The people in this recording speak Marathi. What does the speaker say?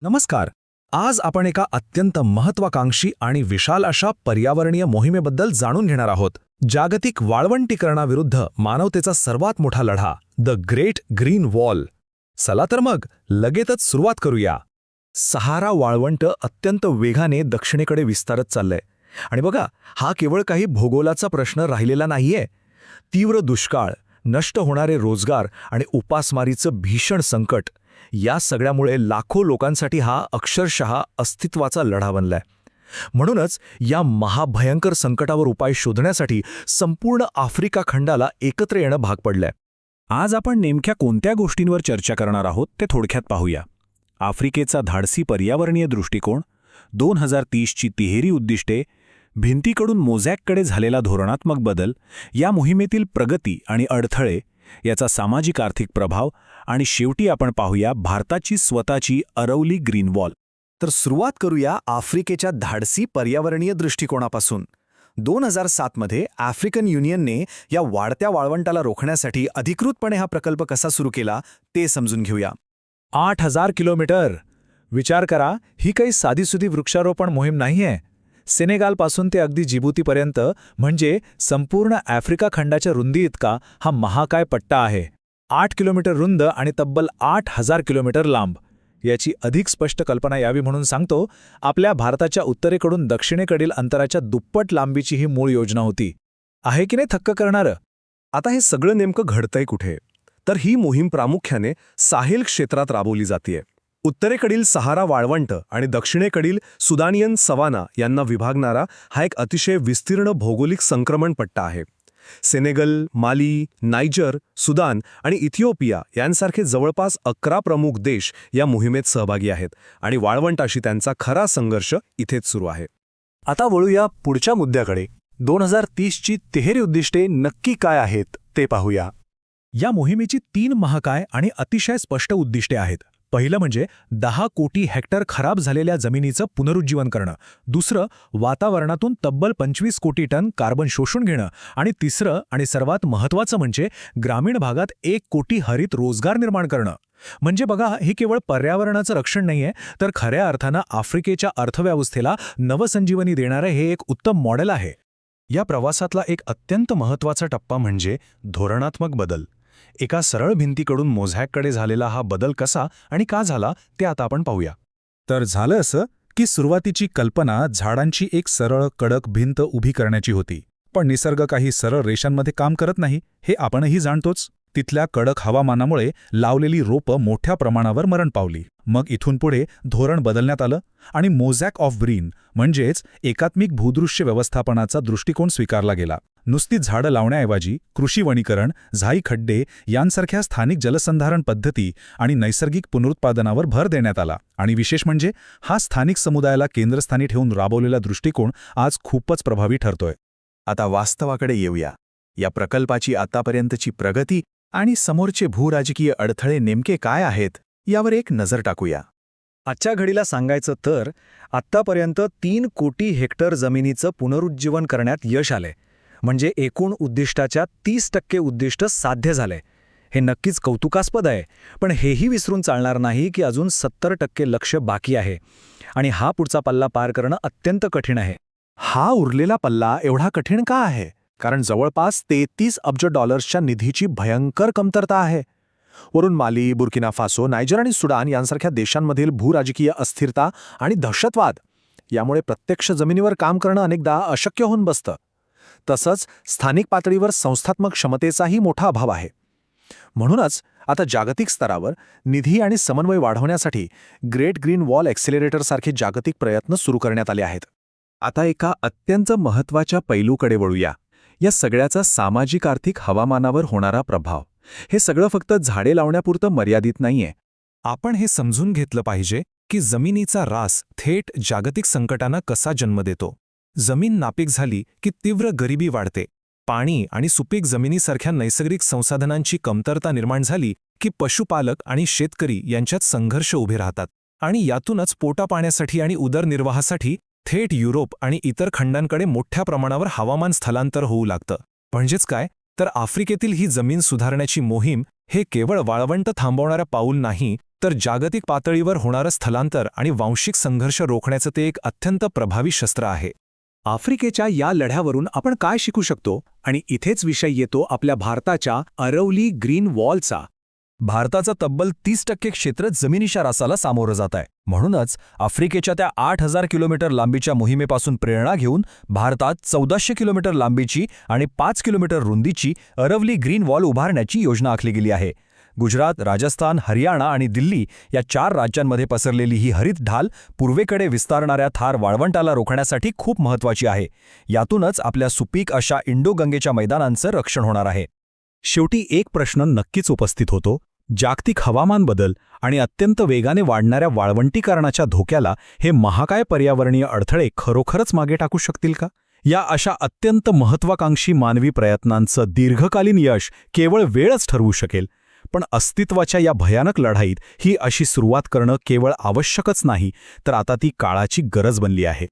नमस्कार. आज आपण एका अत्यंत महत्वाकांक्षी आणि विशाल अशा पर्यावरणीय मोहिमेबद्दल जाणून घेणार आहोत. जागतिक वाळवंटीकरणाविरुद्ध मानवतेचा सर्वात मोठा लढा, द ग्रेट ग्रीन वॉल. चला तर मग लगेचच सुरुवात करूया. सहारा वाळवंट अत्यंत वेगाने दक्षिणेकडे विस्तारत चाललंय. आणि बघा, हा केवळ काही भूगोलाचा प्रश्न राहिलेला नाहीये. तीव्र दुष्काळ, नष्ट होणारे रोजगार आणि उपासमारीचं भीषण संकट, या सगळ्यामुळे लाखो लोकांसाठी हा अक्षरशः अस्तित्वाचा लढा बनलाय. म्हणूनच या महाभयंकर संकटावर उपाय शोधण्यासाठी संपूर्ण आफ्रिका खंडाला एकत्र येणं भाग पडलंय. आज आपण नेमक्या कोणत्या गोष्टींवर चर्चा करणार आहोत ते थोडक्यात पाहूया. आफ्रिकेचा धाडसी पर्यावरणीय दृष्टिकोन, 2030ची तिहेरी उद्दिष्टे, भिंतीकडून मोझॅककडे झालेला धोरणात्मक बदल, या मोहिमेतील प्रगती आणि अडथळे, याचा सामाजिक आर्थिक प्रभाव, आणि शेवटी आपण पाहूया भारताची स्वतःची अरवली ग्रीन वॉल. तर सुरुवात करूया आफ्रिकेच्या धाडसी पर्यावरणीय दृष्टिकोनापासून. 2007मध्ये आफ्रिकन युनियनने या वाढत्या वाळवंटाला रोखण्यासाठी अधिकृतपणे हा प्रकल्प कसा सुरू केला ते समजून घेऊया. 8,000 किलोमीटर. विचार करा, ही काही साधीसुधी वृक्षारोपण मोहीम नाहीये. सेनेगालपासून ते अगदी जिबुतीपर्यंत, म्हणजे संपूर्ण आफ्रिका खंडाच्या रुंदी इतका हा महाकाय पट्टा आहे. 8 किलोमीटर रुंद आणि तब्बल 8,000 किलोमीटर लांब. याची अधिक स्पष्ट कल्पना यावी म्हणून सांगतो, आपल्या भारताच्या उत्तरेकडून दक्षिणेकडील अंतराच्या दुप्पट लांबीची ही मूळ योजना होती. आहे की नाही थक्क करणारं? आता हे सगळं नेमकं घडतंय कुठे? तर ही मोहीम प्रामुख्याने साहेल क्षेत्रात राबवली जातेय. उत्तरेकडील सहारा वाळवंट आणि दक्षिणेकडील सुदानियन सवाना यांना विभागणारा हा एक अतिशय विस्तीर्ण भौगोलिक संक्रमण पट्टा आहे. सेनेगल, माली, नायजर, सुदान आणि इथिओपिया यांसारखे जवळपास 11 प्रमुख देश या मोहिमेत सहभागी आहेत आणि वाळवंटाशी त्यांचा खरा संघर्ष इथेच सुरू आहे. आता वळूया पुढच्या मुद्द्याकडे. 2030ची तिहेरी उद्दिष्टे नक्की काय आहेत ते पाहूया. या मोहिमेची 3 महाकाय आणि अतिशय स्पष्ट उद्दिष्टे आहेत. पहिलं म्हणजे 10 कोटी हेक्टर खराब झालेल्या जमिनीचं पुनरुज्जीवन करणं. दुसरं, वातावरणातून तब्बल 25 कोटी टन कार्बन शोषून घेणं. आणि तिसरं आणि सर्वात महत्त्वाचं म्हणजे ग्रामीण भागात 1 कोटी हरित रोजगार निर्माण करणं. म्हणजे बघा, हे केवळ पर्यावरणाचं रक्षण नाहीये, तर खऱ्या अर्थानं आफ्रिकेच्या अर्थव्यवस्थेला नवसंजीवनी देणारं हे एक उत्तम मॉडेल आहे. या प्रवासातला एक अत्यंत महत्त्वाचा टप्पा म्हणजे धोरणात्मक बदल. एका सरळ भिंतीकडून मोझॅककडे झालेला हा बदल कसा आणि का झाला ते आता आपण पाहूया. तर झालं असं की सुरुवातीची कल्पना झाडांची एक सरळ कडक भिंत उभी करण्याची होती. पण निसर्ग काही सरळ रेषांमध्ये काम करत नाही, हे आपणही जाणतोच. तिथल्या कडक हवामानामुळे लावलेली रोपं मोठ्या प्रमाणावर मरण पावली. मग इथून पुढे धोरण बदलण्यात आलं आणि मोझॅक ऑफ ग्रीन म्हणजेच एकात्मिक भूदृश्य व्यवस्थापनाचा दृष्टिकोन स्वीकारला गेला. नुसती झाडं लावण्याऐवजी कृषी वनीकरण, झाई खड्डे यांसारख्या स्थानिक जलसंधारण पद्धती आणि नैसर्गिक पुनरुत्पादनावर भर देण्यात आला. आणि विशेष म्हणजे हा स्थानिक समुदायाला केंद्रस्थानी ठेवून राबवलेला दृष्टिकोन आज खूपच प्रभावी ठरतोय. आता वास्तवाकडे येऊया. या प्रकल्पाची आतापर्यंतची प्रगती आणि समोरचे भूराजकीय अडथळे नेमके काय आहेत यावर एक नजर टाकूया. आजच्या घडीला सांगायचं तर आत्तापर्यंत 3 कोटी हेक्टर जमिनीचं पुनरुज्जीवन करण्यात यश आलंय. म्हणजे एकूण उद्दिष्टाच्या 30% उद्दिष्ट साध्य झालंय. हे नक्कीच कौतुकास्पद आहे. पण हेही विसरून चालणार नाही की अजून 70% लक्ष्य बाकी आहे. आणि हा पुढचा पल्ला पार करणं अत्यंत कठीण आहे. हा उरलेला पल्ला एवढा कठीण का आहे? कारण जवळपास 33 अब्ज डॉलर्सच्या निधीची भयंकर कमतरता आहे. वरून माली, बुर्किना फासो, नायजर आणि सुडान यांसारख्या देशांमधील भूराजकीय अस्थिरता आणि दहशतवाद यामुळे प्रत्यक्ष जमिनीवर काम करणं अनेकदा अशक्य होऊन बसतं. तसंच स्थानिक पातळीवर संस्थात्मक क्षमतेचाही मोठा अभाव आहे. म्हणूनच आता जागतिक स्तरावर निधी आणि समन्वय वाढवण्यासाठी ग्रेट ग्रीन वॉल ॲक्सिलरेटरसारखे जागतिक प्रयत्न सुरू करण्यात आले आहेत. आता एका अत्यंत महत्त्वाच्या पैलूकडे वळूया. या सगळ्याचा सामाजिक आर्थिक हवामानावर होणारा प्रभाव. हे सगळं फक्त झाडे लावण्यापुरतं मर्यादित नाहीये. आपण हे समजून घेतलं पाहिजे की जमिनीचा ऱ्हास थेट जागतिक संकटांना कसा जन्म देतो. जमीन नापीक झाली की तीव्र गरिबी वाढते. पाणी आणि सुपीक जमिनीसारख्या नैसर्गिक संसाधनांची कमतरता निर्माण झाली की पशुपालक आणि शेतकरी यांच्यात संघर्ष उभे राहतात. आणि यातूनच पोटापाण्यासाठी आणि उदरनिर्वाहासाठी थेट युरोप आणि इतर खंडांकडे मोठ्या प्रमाणावर हवामान स्थलांतर होऊ लागतं. म्हणजेच काय, तर आफ्रिकेतील ही जमीन सुधारण्याची मोहीम हे केवळ वाळवंट थांबवणारं पाऊल नाही, तर जागतिक पातळीवर होणारं स्थलांतर आणि वांशिक संघर्ष रोखण्याचं ते एक अत्यंत प्रभावी शस्त्र आहे. आफ्रिकेच्या या लढ्यावरून आपण काय शिकू शकतो? आणि इथेच विषय येतो आपल्या भारताच्या अरवली ग्रीन वॉलचा. भारताचं तब्बल 30% क्षेत्र जमिनीच्या रासाला सामोरं जात आहे. म्हणूनच आफ्रिकेच्या त्या 8,000 किलोमीटर लांबीच्या मोहिमेपासून प्रेरणा घेऊन भारतात 1400 किलोमीटर लांबीची आणि 5 किलोमीटर रुंदीची अरवली ग्रीन वॉल उभारण्याची योजना आखली गेली आहे. गुजरात, राजस्थान, हरियाणा आणि दिल्ली या 4 राज्यांमध्ये पसरलेली ही हरित ढाल पूर्वेकडे विस्तारणाऱ्या थार वाळवंटाला रोखण्यासाठी खूप महत्त्वाची आहे. यातूनच आपल्या सुपीक अशा इंडो गंगेच्या मैदानांचं रक्षण होणार आहे. शेवटी एक प्रश्न नक्कीच उपस्थित होतो. जागतिक हवामान बदल आणि अत्यंत वेगाने वाढणाऱ्या वाळवंटीकरणाच्या धोक्याला हे महाकाय पर्यावरणीय अडथळे खरोखरच मागे टाकू शकतील का? या अशा अत्यंत महत्त्वाकांक्षी मानवी प्रयत्नांचं दीर्घकालीन यश केवळ वेळच ठरवू शकेल. पण अस्तित्वाच्या या भयानक लढाईत ही अशी सुरुवात करणं केवळ आवश्यकच नाही, तर आता ती काळाची गरज बनली आहे.